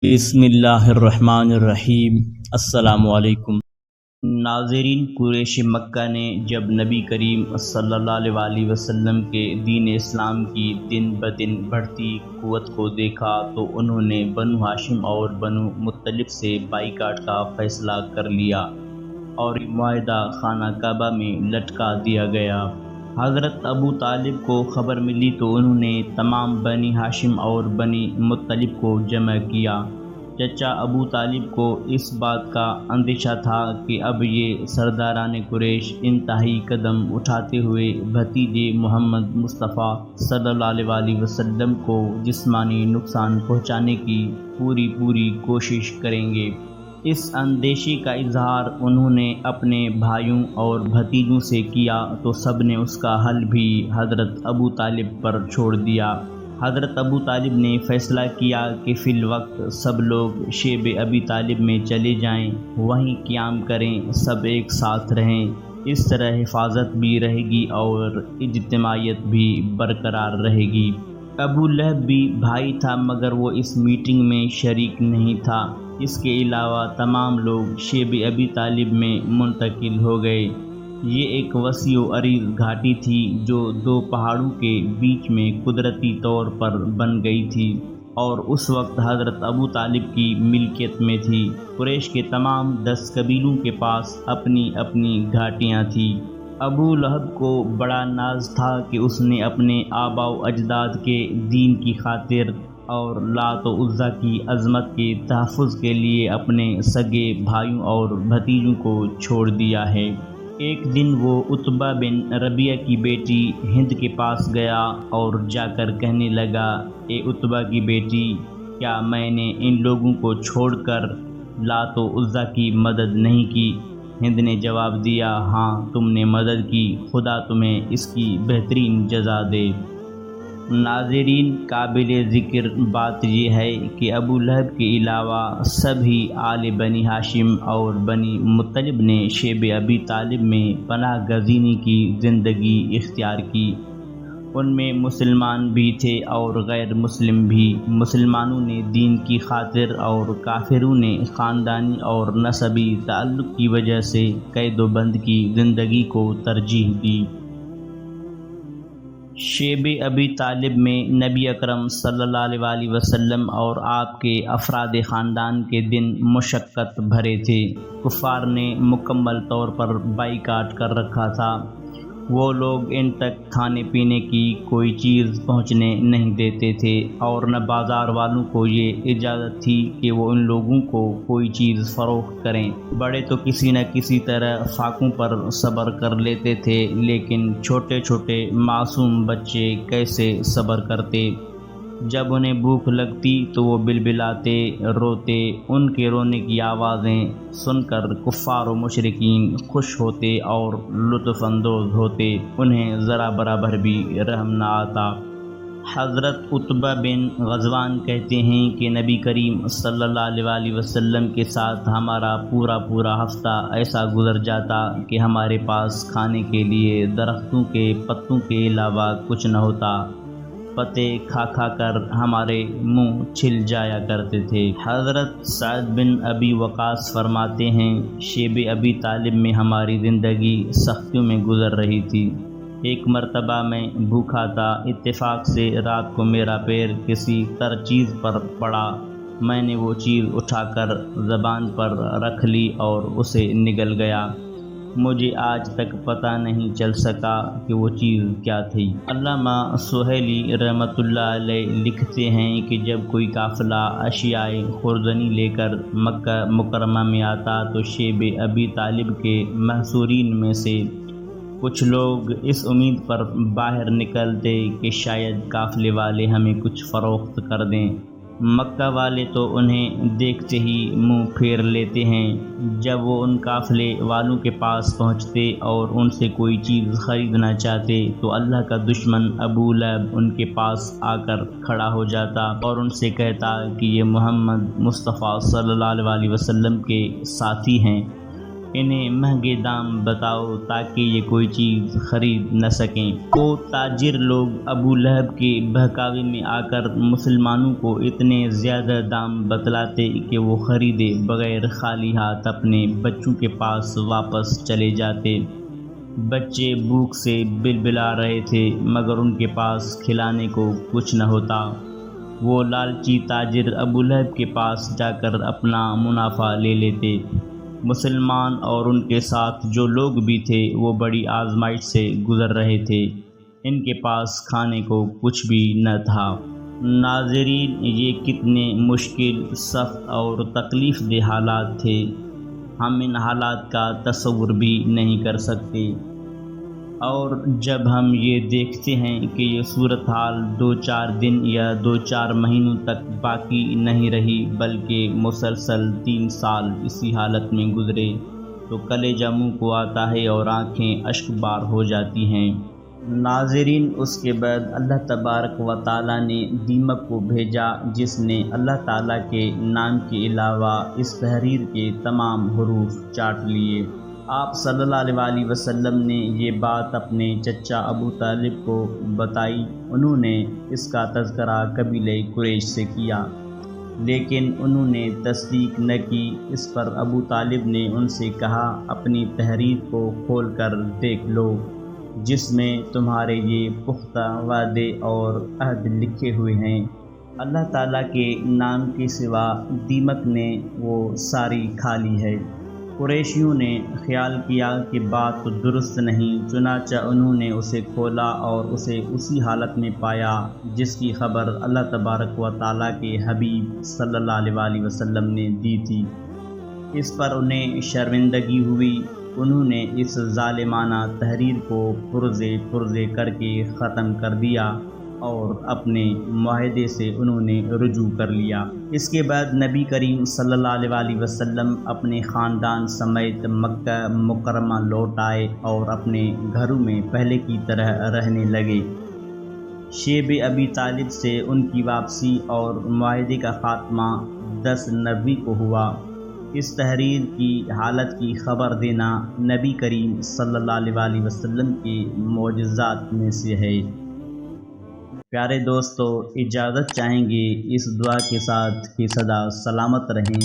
بسم اللہ الرحمن الرحیم۔ السلام علیکم ناظرین، قریش مکہ نے جب نبی کریم صلی اللہ علیہ وسلم کے دین اسلام کی دن بدن بڑھتی قوت کو دیکھا تو انہوں نے بنو ہاشم اور بنو مطلب سے بائیکاٹ کا فیصلہ کر لیا اور یہ معاہدہ خانہ کعبہ میں لٹکا دیا گیا۔ حضرت ابو طالب کو خبر ملی تو انہوں نے تمام بنی ہاشم اور بنی مطلب کو جمع کیا۔ چچا ابو طالب کو اس بات کا اندیشہ تھا کہ اب یہ سرداران قریش انتہائی قدم اٹھاتے ہوئے بھتیجے محمد مصطفیٰ صلی اللہ علیہ وسلم کو جسمانی نقصان پہنچانے کی پوری کوشش کریں گے۔ اس اندیشے کا اظہار انہوں نے اپنے بھائیوں اور بھتیجوں سے کیا تو سب نے اس کا حل بھی حضرت ابو طالب پر چھوڑ دیا۔ حضرت ابو طالب نے فیصلہ کیا کہ فی الوقت سب لوگ شیب ابی طالب میں چلے جائیں، وہیں قیام کریں، سب ایک ساتھ رہیں۔ اس طرح حفاظت بھی رہے گی اور اجتماعیت بھی برقرار رہے گی۔ ابو لہب بھی بھائی تھا مگر وہ اس میٹنگ میں شریک نہیں تھا۔ اس کے علاوہ تمام لوگ شیب ابی طالب میں منتقل ہو گئے۔ یہ ایک وسیع و عریض گھاٹی تھی جو دو پہاڑوں کے بیچ میں قدرتی طور پر بن گئی تھی اور اس وقت حضرت ابو طالب کی ملکیت میں تھی۔ قریش کے تمام 10 قبیلوں کے پاس اپنی اپنی گھاٹیاں تھیں۔ ابو لہب کو بڑا ناز تھا کہ اس نے اپنے آباء و اجداد کے دین کی خاطر اور لات و عزیٰ کی عظمت کے تحفظ کے لیے اپنے سگے بھائیوں اور بھتیجوں کو چھوڑ دیا ہے۔ ایک دن وہ عتبہ بن ربیعہ کی بیٹی ہند کے پاس گیا اور جا کر کہنے لگا، اے عتبہ کی بیٹی، کیا میں نے ان لوگوں کو چھوڑ کر لات و عزیٰ کی مدد نہیں کی؟ ہند نے جواب دیا، ہاں تم نے مدد کی، خدا تمہیں اس کی بہترین جزا دے۔ ناظرین، قابل ذکر بات یہ ہے کہ ابو لہب کے علاوہ سبھی آل بنی ہاشم اور بنی مطلب نے شیب ابی طالب میں پناہ گزینی کی زندگی اختیار کی۔ ان میں مسلمان بھی تھے اور غیر مسلم بھی۔ مسلمانوں نے دین کی خاطر اور کافروں نے خاندانی اور نسبی تعلق کی وجہ سے قید و بند کی زندگی کو ترجیح دی۔ شیب ابی طالب میں نبی اکرم صلی اللہ علیہ وسلم اور آپ کے افراد خاندان کے دن مشقت بھرے تھے۔ کفار نے مکمل طور پر بائیکاٹ کر رکھا تھا۔ وہ لوگ ان تک کھانے پینے کی کوئی چیز پہنچنے نہیں دیتے تھے اور نہ بازار والوں کو یہ اجازت تھی کہ وہ ان لوگوں کو کوئی چیز فروخت کریں۔ بڑے تو کسی نہ کسی طرح فاقوں پر صبر کر لیتے تھے، لیکن چھوٹے چھوٹے معصوم بچے کیسے صبر کرتے؟ جب انہیں بھوک لگتی تو وہ بلبلاتے، روتے۔ ان کے رونے کی آوازیں سن کر کفار و مشرکین خوش ہوتے اور لطف اندوز ہوتے، انہیں ذرا برابر بھی رحم نہ آتا۔ حضرت عتبہ بن غزوان کہتے ہیں کہ نبی کریم صلی اللہ علیہ وسلم کے ساتھ ہمارا پورا ہفتہ ایسا گزر جاتا کہ ہمارے پاس کھانے کے لیے درختوں کے پتوں کے علاوہ کچھ نہ ہوتا۔ پتے کھا کر ہمارے منہ چھل جایا کرتے تھے۔ حضرت سعد بن ابی وقاص فرماتے ہیں، شیب ابی طالب میں ہماری زندگی سختیوں میں گزر رہی تھی۔ ایک مرتبہ میں بھوکا تھا، اتفاق سے رات کو میرا پیر کسی تر چیز پر پڑا۔ میں نے وہ چیز اٹھا کر زبان پر رکھ لی اور اسے نگل گیا۔ مجھے آج تک پتہ نہیں چل سکا کہ وہ چیز کیا تھی۔ علامہ سہیلی رحمۃ اللہ علیہ لکھتے ہیں کہ جب کوئی قافلہ اشیاء خوردنی لے کر مکہ مکرمہ میں آتا تو شیب ابی طالب کے محصورین میں سے کچھ لوگ اس امید پر باہر نکلتے کہ شاید قافلے والے ہمیں کچھ فروخت کر دیں۔ مکہ والے تو انہیں دیکھتے ہی منہ پھیر لیتے ہیں۔ جب وہ ان قافلے والوں کے پاس پہنچتے اور ان سے کوئی چیز خریدنا چاہتے تو اللہ کا دشمن ابو لہب ان کے پاس آ کر کھڑا ہو جاتا اور ان سے کہتا کہ یہ محمد مصطفیٰ صلی اللہ علیہ وسلم کے ساتھی ہیں، انہیں مہنگے دام بتاؤ تاکہ یہ کوئی چیز خرید نہ سکیں۔ وہ تاجر لوگ ابو لہب کے بہکاوے میں آ کر مسلمانوں کو اتنے زیادہ دام بتلاتے کہ وہ خریدے بغیر خالی ہاتھ اپنے بچوں کے پاس واپس چلے جاتے۔ بچے بھوک سے بلبلا رہے تھے مگر ان کے پاس کھلانے کو کچھ نہ ہوتا۔ وہ لالچی تاجر ابو لہب کے پاس جا کر اپنا منافع لے لیتے۔ مسلمان اور ان کے ساتھ جو لوگ بھی تھے وہ بڑی آزمائش سے گزر رہے تھے۔ ان کے پاس کھانے کو کچھ بھی نہ تھا۔ ناظرین، یہ کتنے مشکل، سخت اور تکلیف دہ حالات تھے۔ ہم ان حالات کا تصور بھی نہیں کر سکتے، اور جب ہم یہ دیکھتے ہیں کہ یہ صورتحال 2-4 دن یا 2-4 مہینوں تک باقی نہیں رہی بلکہ مسلسل 3 سال اسی حالت میں گزرے، تو کلیجہ منہ کو آتا ہے اور آنکھیں اشک بار ہو جاتی ہیں۔ ناظرین، اس کے بعد اللہ تبارک و تعالیٰ نے دیمک کو بھیجا، جس نے اللہ تعالیٰ کے نام کے علاوہ اس تحریر کے تمام حروف چاٹ لیے۔ آپ صلی اللہ علیہ وآلہ وسلم نے یہ بات اپنے چچا ابو طالب کو بتائی۔ انہوں نے اس کا تذکرہ قبیلہ قریش سے کیا، لیکن انہوں نے تصدیق نہ کی۔ اس پر ابو طالب نے ان سے کہا، اپنی تحریر کو کھول کر دیکھ لو، جس میں تمہارے یہ پختہ وعدے اور عہد لکھے ہوئے ہیں۔ اللہ تعالیٰ کے نام کے سوا دیمک نے وہ ساری کھا لی ہے۔ قریشیوں نے خیال کیا کہ بات تو درست نہیں، چنانچہ انہوں نے اسے کھولا اور اسے اسی حالت میں پایا جس کی خبر اللہ تبارک و تعالیٰ کے حبیب صلی اللہ علیہ وآلہ وسلم نے دی تھی۔ اس پر انہیں شرمندگی ہوئی۔ انہوں نے اس ظالمانہ تحریر کو پرزے کر کے ختم کر دیا اور اپنے معاہدے سے انہوں نے رجوع کر لیا۔ اس کے بعد نبی کریم صلی اللہ علیہ وآلہ وسلم اپنے خاندان سمیت مکہ مکرمہ لوٹ آئے اور اپنے گھروں میں پہلے کی طرح رہنے لگے۔ شیب ابی طالب سے ان کی واپسی اور معاہدے کا خاتمہ 10 نوی کو ہوا۔ اس تحریر کی حالت کی خبر دینا نبی کریم صلی اللہ علیہ وآلہ وسلم کے معجزات میں سے ہے۔ پیارے دوستو، اجازت چاہیں گے اس دعا کے ساتھ کہ سدا سلامت رہیں۔